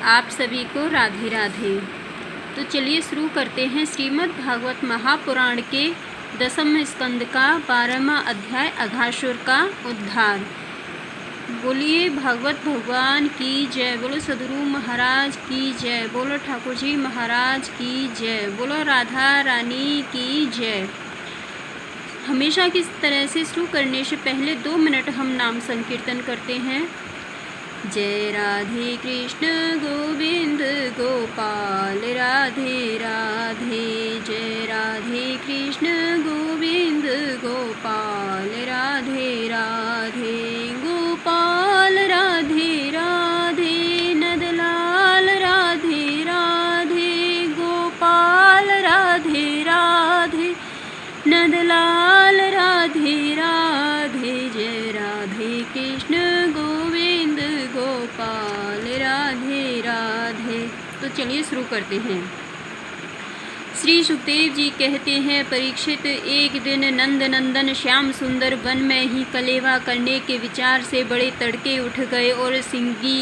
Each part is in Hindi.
आप सभी को राधे राधे। तो चलिए शुरू करते हैं श्रीमद् भागवत महापुराण के 10वें स्कंद का 12वां अध्याय अघासुर का उद्धार। बोलिए भागवत भगवान की जय, बोलो सदगुरु महाराज की जय, बोलो ठाकुर जी महाराज की जय, बोलो राधा रानी की जय। हमेशा की तरह से शुरू करने से पहले 2 मिनट हम नाम संकीर्तन करते हैं। जय राधे कृष्ण गोविंद गोपाल राधे राधे, जय राधे कृष्ण गोविंद गोपाल राधे राधे, गोपाल राधे राधे, नंदलाल राधे राधे, गोपाल राधे राधे, नंदलाल राधे राधे, जय राधे कृष्ण गोविंद गोपाल राधे राधे। तो चलिए शुरू करते हैं। श्री सुखदेव जी कहते हैं, परीक्षित, एक दिन नंद नंदन श्याम सुंदर वन में ही कलेवा करने के विचार से बड़े तड़के उठ गए और सिंगी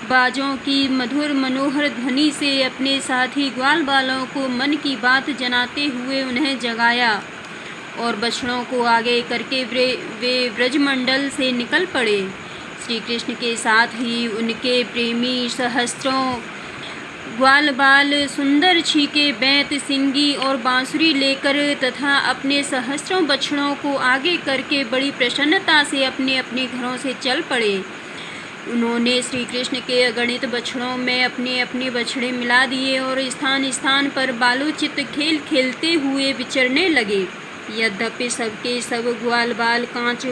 बाजों की मधुर मनोहर ध्वनि से अपने साथी ग्वाल बालों को मन की बात जनाते हुए उन्हें जगाया और बछड़ों को आगे करके वे ब्रजमंडल से निकल पड़े। श्री कृष्ण के साथ ही उनके प्रेमी सहस्त्रों ग्वाल बाल सुंदर छीके बैंत सिंगी और बांसुरी लेकर तथा अपने सहस्त्रों बछड़ों को आगे करके बड़ी प्रसन्नता से अपने अपने घरों से चल पड़े। उन्होंने श्री कृष्ण के अगणित बछड़ों में अपने अपने बछड़े मिला दिए और स्थान स्थान पर बालोचित खेल खेलते हुए विचरने लगे। यद्यपि सबके सब ग्वाल बाल कांच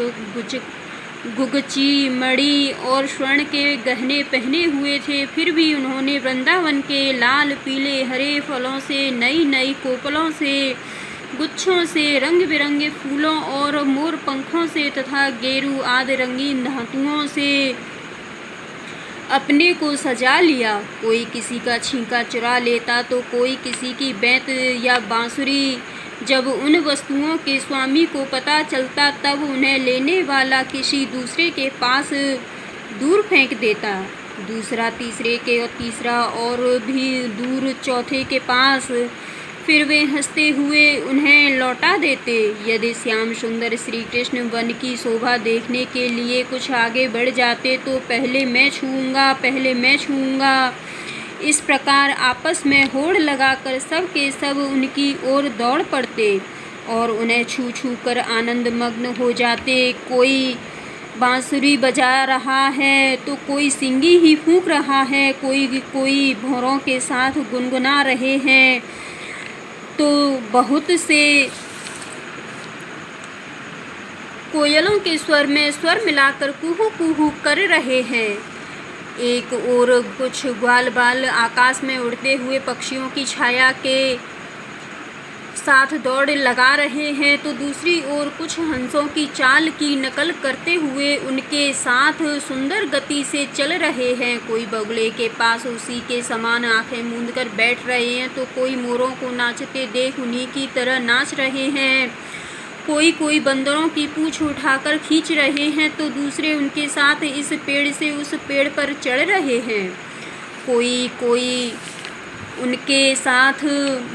गुगची मणि और स्वर्ण के गहने पहने हुए थे, फिर भी उन्होंने वृंदावन के लाल पीले हरे फलों से, नई नई कोपलों से, गुच्छों से, रंग बिरंगे फूलों और मोर पंखों से तथा गेरू आदि रंगीन धातुओं से अपने को सजा लिया। कोई किसी का छींका चुरा लेता तो कोई किसी की बैंत या बांसुरी। जब उन वस्तुओं के स्वामी को पता चलता तब उन्हें लेने वाला किसी दूसरे के पास दूर फेंक देता, दूसरा तीसरे के और तीसरा और भी दूर चौथे के पास। फिर वे हंसते हुए उन्हें लौटा देते। यदि श्याम सुंदर श्री कृष्ण वन की शोभा देखने के लिए कुछ आगे बढ़ जाते तो पहले मैं छूऊंगा, पहले मैं छूऊंगा। इस प्रकार आपस में होड़ लगाकर सब के सब उनकी ओर दौड़ पड़ते और उन्हें छू छू कर आनंद मग्न हो जाते। कोई बांसुरी बजा रहा है तो कोई सिंगी ही फूंक रहा है, कोई भौरों के साथ गुनगुना रहे हैं तो बहुत से कोयलों के स्वर में स्वर मिलाकर कुहू कुहू कर रहे हैं। एक और कुछ ग्वाल बाल आकाश में उड़ते हुए पक्षियों की छाया के साथ दौड़ लगा रहे हैं तो दूसरी ओर कुछ हंसों की चाल की नकल करते हुए उनके साथ सुंदर गति से चल रहे हैं। कोई बगुले के पास उसी के समान आंखें मूंद कर बैठ रहे हैं तो कोई मोरों को नाचते देख उन्हीं की तरह नाच रहे हैं। कोई बंदरों की पूंछ उठाकर खींच रहे हैं तो दूसरे उनके साथ इस पेड़ से उस पेड़ पर चढ़ रहे हैं। कोई उनके साथ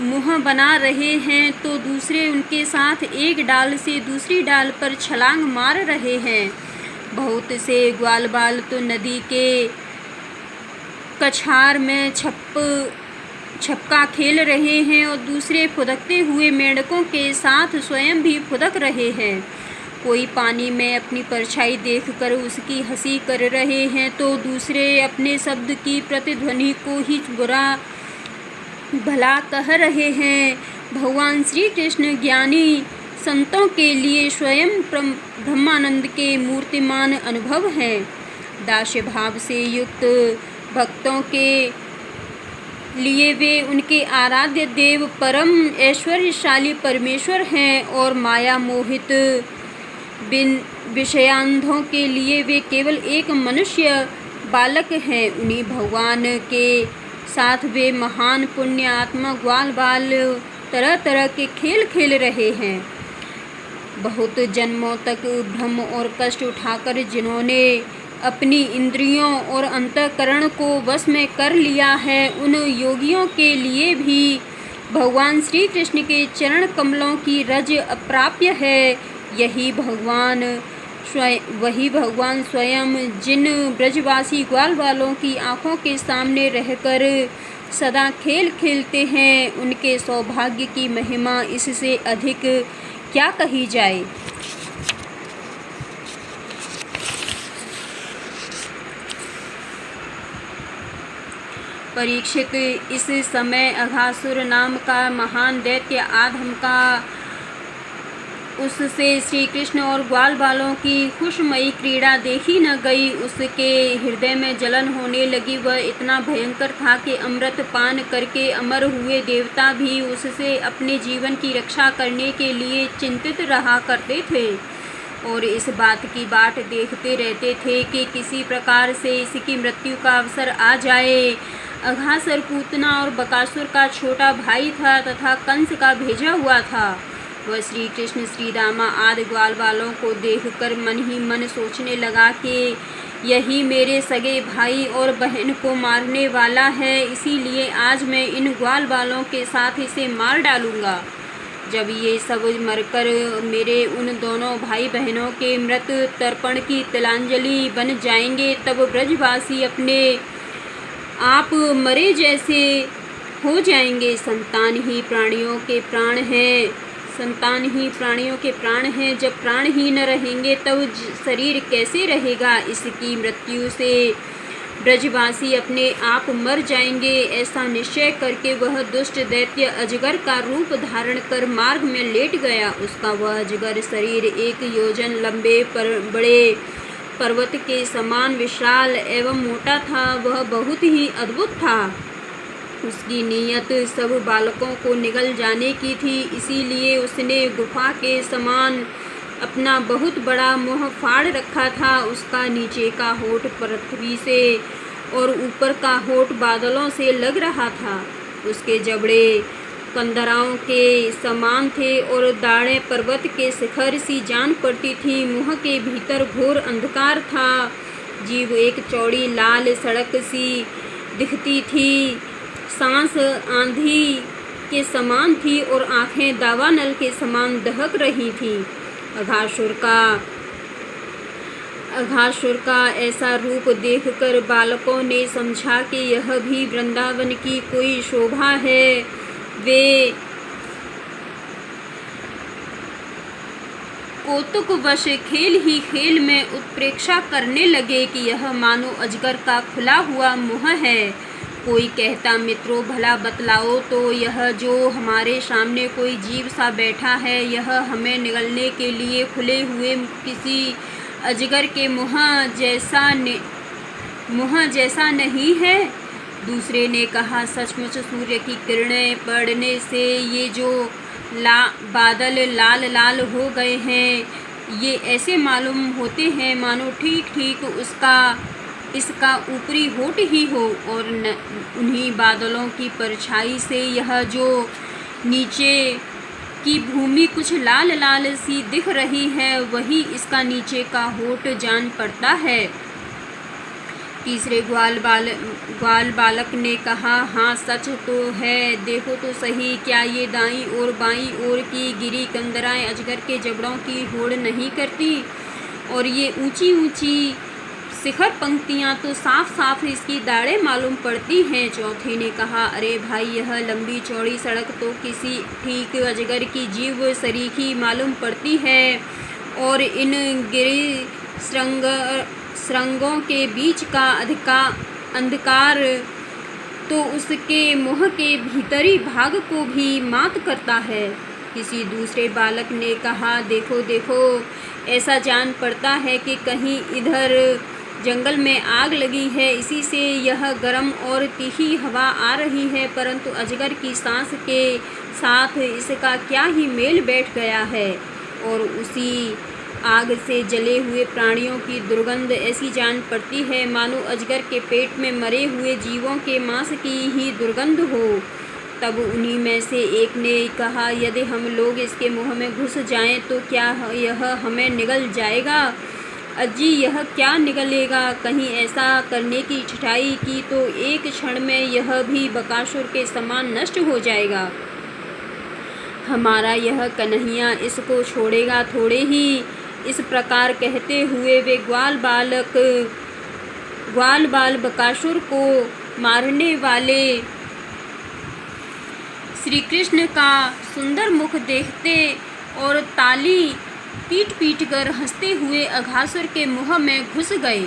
मुँह बना रहे हैं तो दूसरे उनके साथ एक डाल से दूसरी डाल पर छलांग मार रहे हैं। बहुत से ग्वाल बाल तो नदी के कछार में छपका खेल रहे हैं और दूसरे फुदकते हुए मेंढकों के साथ स्वयं भी फुदक रहे हैं। कोई पानी में अपनी परछाई देखकर उसकी हंसी कर रहे हैं तो दूसरे अपने शब्द की प्रतिध्वनि को ही बुरा भला कह रहे हैं। भगवान श्री कृष्ण ज्ञानी संतों के लिए स्वयं ब्रह्मानंद के मूर्तिमान अनुभव हैं। दास्य भाव से युक्त भक्तों के लिए वे उनके आराध्य देव परम ऐश्वर्यशाली परमेश्वर हैं और माया मोहित विषयांधों के लिए वे केवल एक मनुष्य बालक हैं। उन्हीं भगवान के साथ वे महान पुण्य आत्मा ग्वाल बाल तरह तरह के खेल खेल रहे हैं। बहुत जन्मों तक भ्रम और कष्ट उठाकर जिन्होंने अपनी इंद्रियों और अंतःकरण को वश में कर लिया है, उन योगियों के लिए भी भगवान श्री कृष्ण के चरण कमलों की रज अप्राप्य है। वही भगवान स्वयं जिन ब्रजवासी ग्वाल वालों की आँखों के सामने रहकर सदा खेल खेलते हैं, उनके सौभाग्य की महिमा इससे अधिक क्या कही जाए। परीक्षित, इस समय अघासुर नाम का महान दैत्य आधम का उससे श्री कृष्ण और ग्वाल बालों की खुशमयी क्रीड़ा देखी न गई। उसके हृदय में जलन होने लगी। वह इतना भयंकर था कि अमृत पान करके अमर हुए देवता भी उससे अपने जीवन की रक्षा करने के लिए चिंतित रहा करते थे और इस बात की बाट देखते रहते थे कि किसी प्रकार से इसकी मृत्यु का अवसर आ जाए। अघासुर पूतना और बकासुर का छोटा भाई था तथा कंस का भेजा हुआ था। वह श्री कृष्ण, श्री रामा आदि ग्वाल वालों को देखकर मन ही मन सोचने लगा कि यही मेरे सगे भाई और बहन को मारने वाला है, इसीलिए आज मैं इन ग्वाल वालों के साथ इसे मार डालूंगा। जब ये सब मरकर मेरे उन दोनों भाई बहनों के मृत तर्पण की तिलांजलि बन जाएंगे, तब ब्रजवासी अपने आप मरे जैसे हो जाएंगे। संतान ही प्राणियों के प्राण हैं। जब प्राण ही न रहेंगे तब शरीर कैसे रहेगा। इसकी मृत्यु से ब्रजवासी अपने आप मर जाएंगे। ऐसा निश्चय करके वह दुष्ट दैत्य अजगर का रूप धारण कर मार्ग में लेट गया। उसका वह अजगर शरीर 1 योजन लंबे बड़े पर्वत के समान विशाल एवं मोटा था। वह बहुत ही अद्भुत था। उसकी नीयत सब बालकों को निगल जाने की थी, इसीलिए उसने गुफा के समान अपना बहुत बड़ा मुँह फाड़ रखा था। उसका नीचे का होठ पृथ्वी से और ऊपर का होठ बादलों से लग रहा था। उसके जबड़े कंदराओं के समान थे और दाढ़ें पर्वत के शिखर सी जान पड़ती थी। मुँह के भीतर घोर अंधकार था। जीभ एक चौड़ी लाल सड़क सी दिखती थी। सांस आंधी के समान थी और आँखें दावानल के समान दहक रही थीं। अघासुर का ऐसा रूप देखकर बालकों ने समझा कि यह भी वृंदावन की कोई शोभा है। वे कौतुकवश खेल ही खेल में उत्प्रेक्षा करने लगे कि यह मानो अजगर का खुला हुआ मुँह है। कोई कहता, मित्रों भला बतलाओ तो यह जो हमारे सामने कोई जीव सा बैठा है, यह हमें निगलने के लिए खुले हुए किसी अजगर के मुँह जैसा नहीं है। दूसरे ने कहा, सचमुच सूर्य की किरणें पड़ने से ये जो बादल लाल लाल हो गए हैं, ये ऐसे मालूम होते हैं मानो ठीक ठीक इसका ऊपरी होठ ही हो और उन्हीं बादलों की परछाई से यह जो नीचे की भूमि कुछ लाल लाल सी दिख रही है, वही इसका नीचे का होठ जान पड़ता है। तीसरे ग्वाल बालक ने कहा, हाँ सच तो है, देखो तो सही, क्या ये दाईं और बाईं ओर की गिरी कंदराएं अजगर के जबड़ों की होड़ नहीं करती, और ये ऊंची ऊंची शिखर पंक्तियाँ तो साफ साफ इसकी दाढ़ें मालूम पड़ती हैं। चौथे ने कहा, अरे भाई, यह लंबी चौड़ी सड़क तो किसी ठीक अजगर की जीव सरीखी मालूम पड़ती है, और इन गिरी श्रृंगों के बीच का अंधकार तो उसके मुँह के भीतरी भाग को भी मात करता है। किसी दूसरे बालक ने कहा, देखो देखो, ऐसा जान पड़ता है कि कहीं इधर जंगल में आग लगी है, इसी से यह गर्म और तीखी हवा आ रही है, परंतु अजगर की सांस के साथ इसका क्या ही मेल बैठ गया है। और उसी आग से जले हुए प्राणियों की दुर्गंध ऐसी जान पड़ती है मानो अजगर के पेट में मरे हुए जीवों के मांस की ही दुर्गंध हो। तब उन्हीं में से एक ने कहा, यदि हम लोग इसके मुंह में घुस जाएं तो क्या यह हमें निगल जाएगा। अजी यह क्या निकलेगा, कहीं ऐसा करने की ठठाई की तो एक क्षण में यह भी बकासुर के समान नष्ट हो जाएगा। हमारा यह कन्हैया इसको छोड़ेगा थोड़े ही। इस प्रकार कहते हुए वे ग्वाल बाल बकासुर को मारने वाले श्री कृष्ण का सुंदर मुख देखते और ताली पीट कर हंसते हुए अघासुर के मुँह में घुस गए।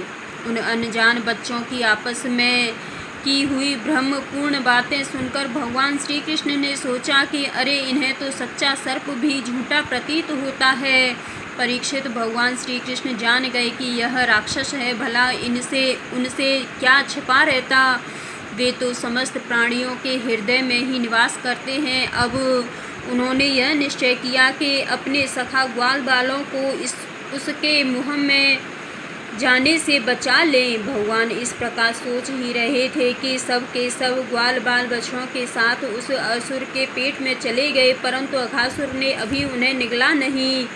उन अनजान बच्चों की आपस में की हुई भ्रमपूर्ण बातें सुनकर भगवान श्री कृष्ण ने सोचा कि अरे इन्हें तो सच्चा सर्प भी झूठा प्रतीत होता है। परीक्षित भगवान श्री कृष्ण जान गए कि यह राक्षस है, भला उनसे क्या छिपा रहता। वे तो समस्त प्राणियों के हृदय में ही निवास करते हैं। अब उन्होंने यह निश्चय किया कि अपने सखा ग्वाल बालों को उसके मुँह में जाने से बचा लें। भगवान इस प्रकार सोच ही रहे थे कि सब के सब ग्वाल बाल बच्चों के साथ उस असुर के पेट में चले गए, परंतु अघासुर ने अभी उन्हें निगला नहीं।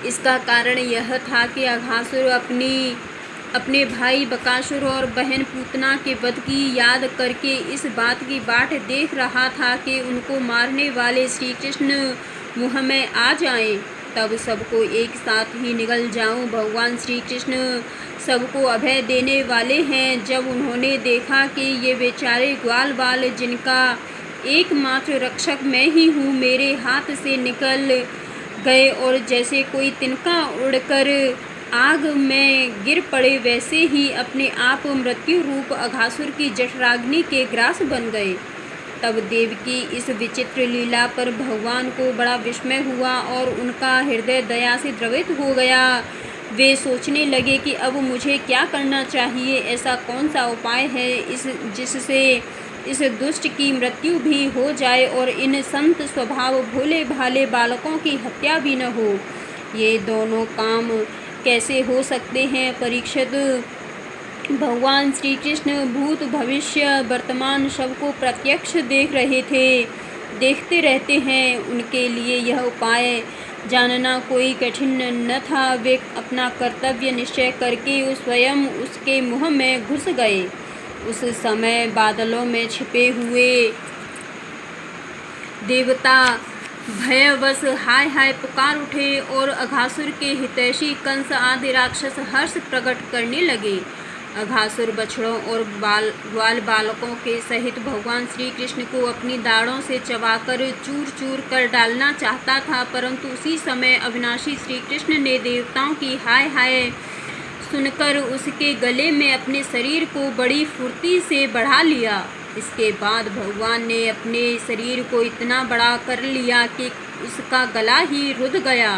इसका कारण यह था कि अघासुर अपने भाई बकासुर और बहन पूतना के वध की याद करके इस बात की बाट देख रहा था कि उनको मारने वाले श्री कृष्ण मुँह में आ जाएं, तब सबको एक साथ ही निगल जाऊं। भगवान श्री कृष्ण सबको अभय देने वाले हैं। जब उन्होंने देखा कि ये बेचारे ग्वाल बाल, जिनका एकमात्र रक्षक मैं ही हूँ, मेरे हाथ से निकल गए और जैसे कोई तिनका उड़कर आग में गिर पड़े, वैसे ही अपने आप मृत्यु रूप अघासुर की जठराग्नि के ग्रास बन गए। तब देव की इस विचित्र लीला पर भगवान को बड़ा विस्मय हुआ और उनका हृदय दया से द्रवित हो गया। वे सोचने लगे कि अब मुझे क्या करना चाहिए, ऐसा कौन सा उपाय है जिससे इस दुष्ट की मृत्यु भी हो जाए और इन संत स्वभाव भोले भाले बालकों की हत्या भी न हो। ये दोनों काम कैसे हो सकते हैं। परीक्षित भगवान श्री कृष्ण भूत भविष्य वर्तमान सबको प्रत्यक्ष देख रहे थे, देखते रहते हैं। उनके लिए यह उपाय जानना कोई कठिन न था। वे अपना कर्तव्य निश्चय करके स्वयं उसके मुँह में घुस गए। उस समय बादलों में छिपे हुए देवता भयवश हाय हाय पुकार उठे और अघासुर के हितैषी कंस आदि राक्षस हर्ष प्रकट करने लगे। अघासुर बछड़ों और ग्वाल बालकों के सहित भगवान श्री कृष्ण को अपनी दाढ़ों से चबाकर चूर चूर कर डालना चाहता था, परंतु उसी समय अविनाशी श्री कृष्ण ने देवताओं की हाय हाय सुनकर उसके गले में अपने शरीर को बड़ी फुर्ती से बढ़ा लिया। इसके बाद भगवान ने अपने शरीर को इतना बड़ा कर लिया कि उसका गला ही रुध गया।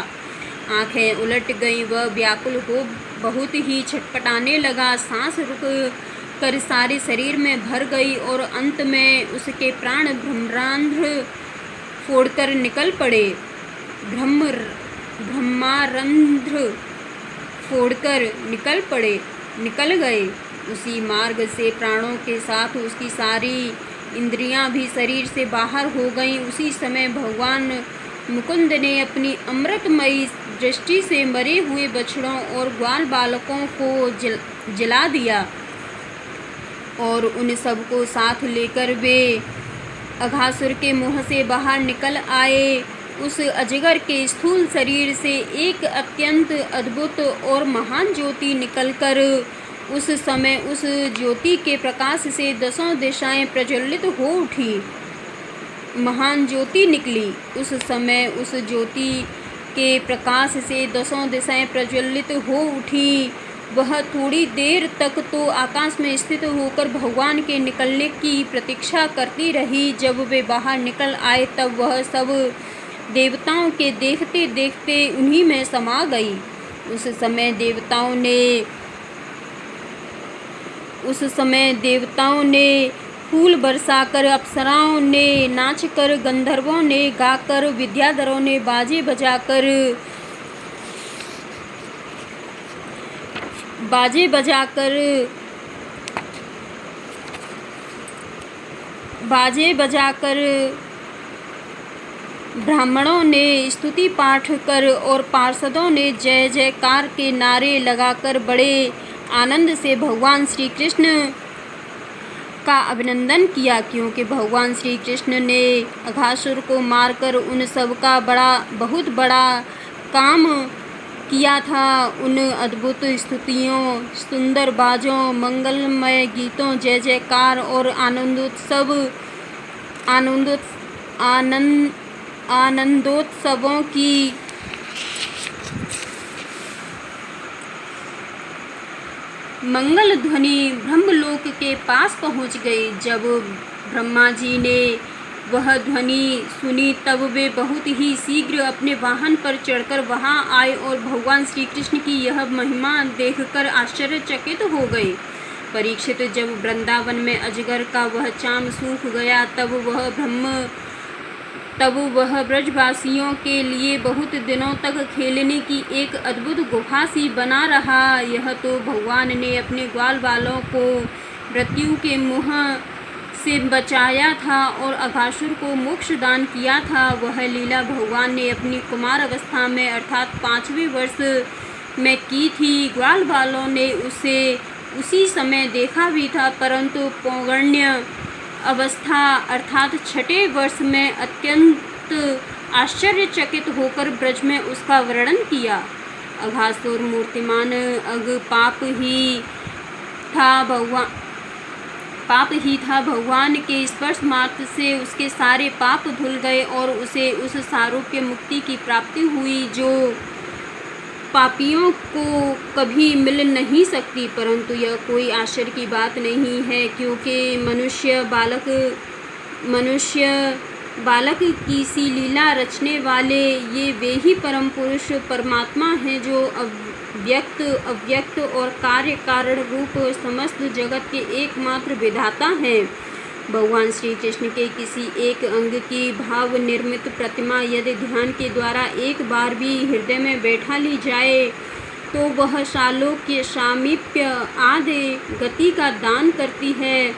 आंखें उलट गईं, वह व्याकुल हो बहुत ही छटपटाने लगा। सांस रुक कर सारे शरीर में भर गई और अंत में उसके प्राण ब्रह्मारंध्र फोड़कर निकल पड़े। ब्रह्मारंध्र फोड़कर निकल गए। उसी मार्ग से प्राणों के साथ उसकी सारी इंद्रियां भी शरीर से बाहर हो गईं। उसी समय भगवान मुकुंद ने अपनी अमृतमयी दृष्टि से मरे हुए बछड़ों और ग्वाल बालकों को जला दिया और उन सबको साथ लेकर वे अघासुर के मुँह से बाहर निकल आए। उस अजगर के स्थूल शरीर से एक अत्यंत अद्भुत और महान ज्योति निकलकर उस समय उस ज्योति के प्रकाश से दसों दिशाएं प्रज्वलित हो उठी। महान ज्योति निकली। उस समय उस ज्योति के प्रकाश से दसों दिशाएं प्रज्वलित हो उठी। वह थोड़ी देर तक तो आकाश में स्थित होकर भगवान के निकलने की प्रतीक्षा करती रही। जब वे बाहर निकल आए तब वह सब देवताओं के देखते देखते उन्हीं में समा गई। उस समय देवताओं ने फूल बरसाकर, अप्सराओं ने नाचकर, गंधर्वों ने गाकर, विद्याधरों ने बाजे ब्राह्मणों ने स्तुति पाठ कर और पार्षदों ने जय जयकार के नारे लगाकर बड़े आनंद से भगवान श्री कृष्ण का अभिनंदन किया, क्योंकि भगवान श्री कृष्ण ने अघासुर को मारकर उन सब का बहुत बड़ा काम किया था। उन अद्भुत स्तुतियों, सुंदर बाजों, मंगलमय गीतों, जय जयकार और आनंदोत्सवों की मंगल ध्वनि ब्रह्मलोक के पास पहुंच गई। जब ब्रह्मा जी ने वह ध्वनि सुनी तब वे बहुत ही शीघ्र अपने वाहन पर चढ़कर वहां आए और भगवान श्री कृष्ण की यह महिमा देखकर आश्चर्यचकित हो गए। परीक्षित, जब वृंदावन में अजगर का वह चाम सूख गया तब वह ब्रजवासियों के लिए बहुत दिनों तक खेलने की एक अद्भुत गुफा सी बना रहा। यह तो भगवान ने अपने ग्वाल बालों को मृत्यु के मुँह से बचाया था और अघासुर को मोक्ष दान किया था। वह लीला भगवान ने अपनी कुमार अवस्था में अर्थात 5वें वर्ष में की थी। ग्वाल बालों ने उसे उसी समय देखा भी था, परंतु पौगण्य अवस्था अर्थात 6ठे वर्ष में अत्यंत आश्चर्यचकित होकर ब्रज में उसका वर्णन किया। अघासुर मूर्तिमान पाप ही था। भगवान के स्पर्श मात्र से उसके सारे पाप धुल गए और उसे उस सारूप्य मुक्ति की प्राप्ति हुई जो पापियों को कभी मिल नहीं सकती। परंतु यह कोई आश्चर्य की बात नहीं है, क्योंकि मनुष्य बालक की सी लीला रचने वाले ये वे ही परम पुरुष परमात्मा हैं जो अव्यक्त और कार्य कारण रूप समस्त जगत के एकमात्र विधाता हैं। भगवान श्री कृष्ण के किसी एक अंग की भाव निर्मित प्रतिमा यदि ध्यान के द्वारा एक बार भी हृदय में बैठा ली जाए तो वह सालोक्य, सामीप्य आदि गति का दान करती है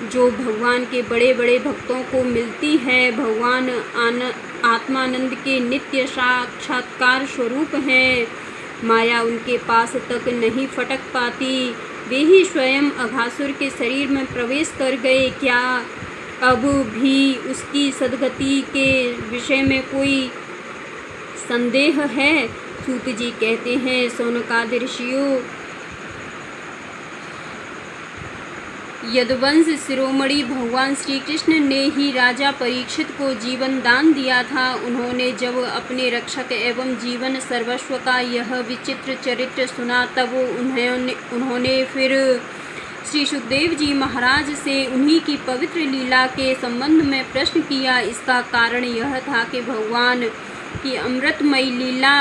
जो भगवान के बड़े बड़े भक्तों को मिलती है। भगवान आत्मानंद के नित्य साक्षात्कार स्वरूप हैं। माया उनके पास तक नहीं फटक पाती। वे ही स्वयं अघासुर के शरीर में प्रवेश कर गए। क्या अब भी उसकी सद्गति के विषय में कोई संदेह है? सूत जी कहते हैं, शौनकादि ऋषियों, यदुवंश शिरोमणि भगवान श्री कृष्ण ने ही राजा परीक्षित को जीवन दान दिया था। उन्होंने जब अपने रक्षक एवं जीवन सर्वस्व का यह विचित्र चरित्र सुना तब उन्होंने फिर श्री सुखदेव जी महाराज से उन्हीं की पवित्र लीला के संबंध में प्रश्न किया। इसका कारण यह था कि भगवान की अमृतमयी लीला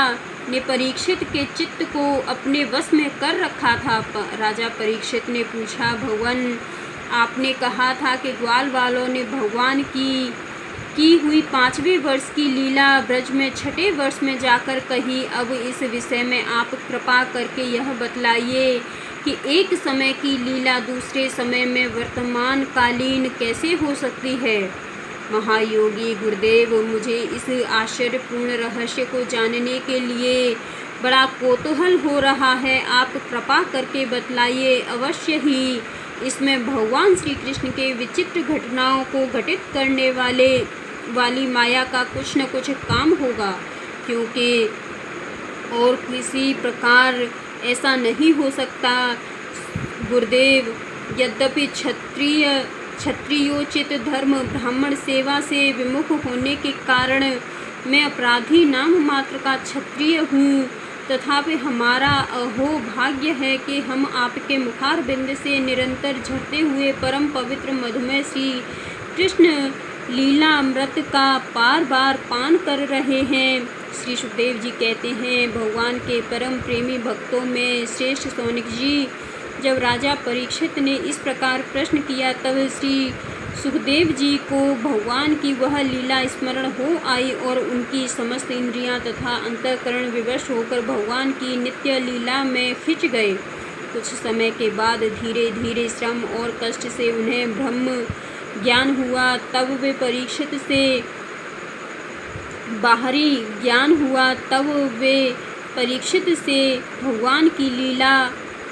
ने परीक्षित के चित्त को अपने वश में कर रखा था। राजा परीक्षित ने पूछा, भगवान आपने कहा था कि ग्वाल वालों ने भगवान की हुई 5वें वर्ष की लीला ब्रज में 6ठे वर्ष में जाकर कही। अब इस विषय में आप कृपा करके यह बतलाइए कि एक समय की लीला दूसरे समय में वर्तमान कालीन कैसे हो सकती है। महायोगी गुरुदेव, मुझे इस आश्चर्यपूर्ण रहस्य को जानने के लिए बड़ा कौतूहल हो रहा है। आप कृपा करके बतलाइए। अवश्य ही इसमें भगवान श्री कृष्ण के विचित्र घटनाओं को घटित करने वाली माया का कुछ न कुछ काम होगा, क्योंकि और किसी प्रकार ऐसा नहीं हो सकता। गुरुदेव, यद्यपि क्षत्रियोचित धर्म ब्राह्मण सेवा से विमुख होने के कारण मैं अपराधी नाम मात्र का क्षत्रिय हूँ, तथापि हमारा अहो भाग्य है कि हम आपके मुखारबिंद से निरंतर झरते हुए परम पवित्र मधुमय श्री कृष्ण लीलामृत का बार बार पान कर रहे हैं। श्री सुखदेव जी कहते हैं, भगवान के परम प्रेमी भक्तों में श्रेष्ठ शौनक जी, जब राजा परीक्षित ने इस प्रकार प्रश्न किया तब श्री सुखदेव जी को भगवान की वह लीला स्मरण हो आई और उनकी समस्त इंद्रियां तथा अंतःकरण विवश होकर भगवान की नित्य लीला में खिंच गए। कुछ समय के बाद धीरे धीरे श्रम और कष्ट से उन्हें ब्रह्म ज्ञान हुआ। तब वे परीक्षित से बाहरी ज्ञान हुआ तब वे परीक्षित से भगवान की लीला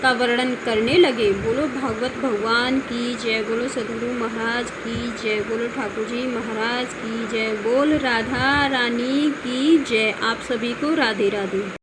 का वर्णन करने लगे। बोलो भागवत भगवान की जय, बोलो सद्गुरु महाराज की जय, बोलो ठाकुर जी महाराज की जय, बोल राधा रानी की जय। आप सभी को राधे राधे।